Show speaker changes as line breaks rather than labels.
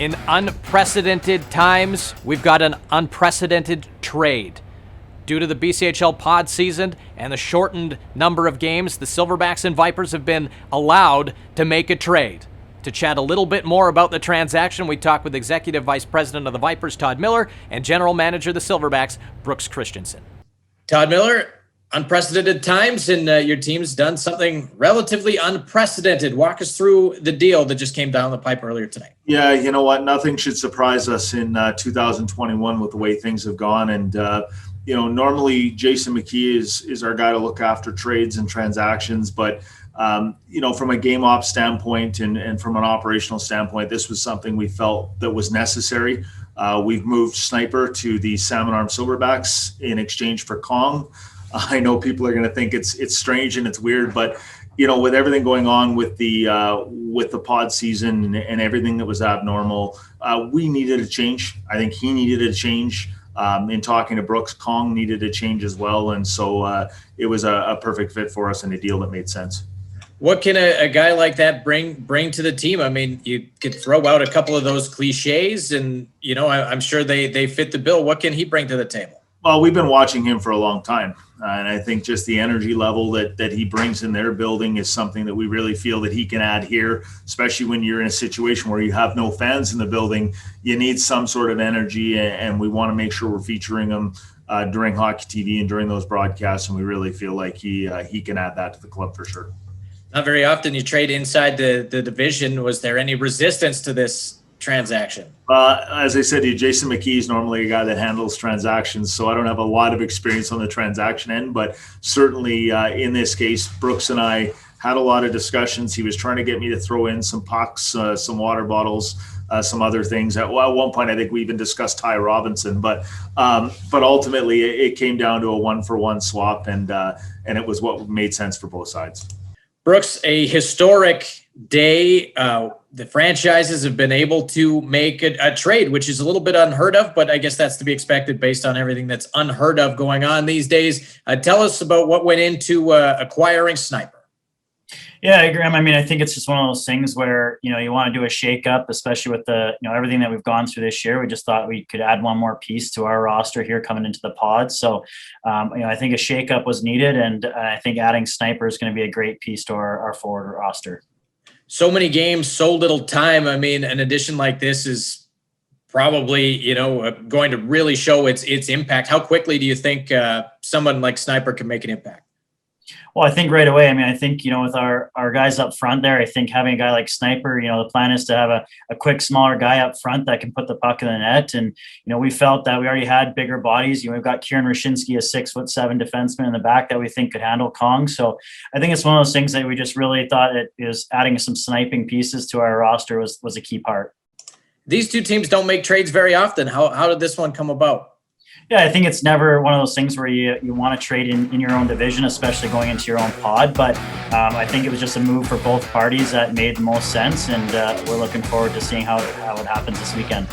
In unprecedented times, we've got an unprecedented trade. Due to the BCHL pod season and the shortened number of games, the Silverbacks and Vipers have been allowed to make a trade. To chat a little bit more about the transaction, we talked with Executive Vice President of the Vipers, Todd Miller, and General Manager of the Silverbacks, Brooks Christensen. Todd Miller, unprecedented times, and your team's done something relatively unprecedented. Walk us through the deal that just came down the pipe earlier tonight.
Yeah, you know what? Nothing should surprise us in 2021 with the way things have gone. And, normally Jason McKee is our guy to look after trades and transactions. But, from a game ops standpoint and from an operational standpoint, this was something we felt that was necessary. We've moved Sniper to the Salmon Arm Silverbacks in exchange for Kong. I know people are going to think it's strange and it's weird, but with everything going on with the pod season and everything that was abnormal, we needed a change. I think he needed a change. In talking to Brooks, Kong needed a change as well, and so it was a perfect fit for us and a deal that made sense.
What can a guy like that bring to the team? I mean, you could throw out a couple of those cliches, and I'm sure they fit the bill. What can he bring to the table?
Well, we've been watching him for a long time, and I think just the energy level that he brings in their building is something that we really feel that he can add here, especially when you're in a situation where you have no fans in the building. You need some sort of energy, and we want to make sure we're featuring him during Hockey TV and during those broadcasts, and we really feel like he can add that to the club for sure.
Not very often you trade inside the division. Was there any resistance to this transaction?
As I said to you, Jason McKee is normally a guy that handles transactions, so I don't have a lot of experience on the transaction end, but certainly in this case, Brooks and I had a lot of discussions. He was trying to get me to throw in some pucks, some water bottles, some other things. At one point, I think we even discussed Ty Robinson, but ultimately it came down to a 1-for-1 swap, and it was what made sense for both sides.
Brooks, a historic day. The franchises have been able to make a trade, which is a little bit unheard of, but I guess that's to be expected based on everything that's unheard of going on these days. Tell us about what went into acquiring Sniper.
Yeah, Graham. I mean, I think it's just one of those things where, you want to do a shakeup, especially with the, everything that we've gone through this year. We just thought we could add one more piece to our roster here coming into the pod. So, I think a shakeup was needed, and I think adding Sniper is going to be a great piece to our forward roster.
So many games, so little time. I mean, an addition like this is probably, going to really show its impact. How quickly do you think someone like Sniper can make an impact?
Well, I think right away. I mean, I think, with our guys up front there, I think having a guy like Sniper, the plan is to have a quick, smaller guy up front that can put the puck in the net. And, we felt that we already had bigger bodies. We've got Kieran Rashinsky, a 6'7" defenseman in the back that we think could handle Kong. So I think it's one of those things that we just really thought it is adding some sniping pieces to our roster was a key part.
These two teams don't make trades very often. How did this one come about?
Yeah, I think it's never one of those things where you want to trade in your own division, especially going into your own pod. But I think it was just a move for both parties that made the most sense, and we're looking forward to seeing how it happens this weekend.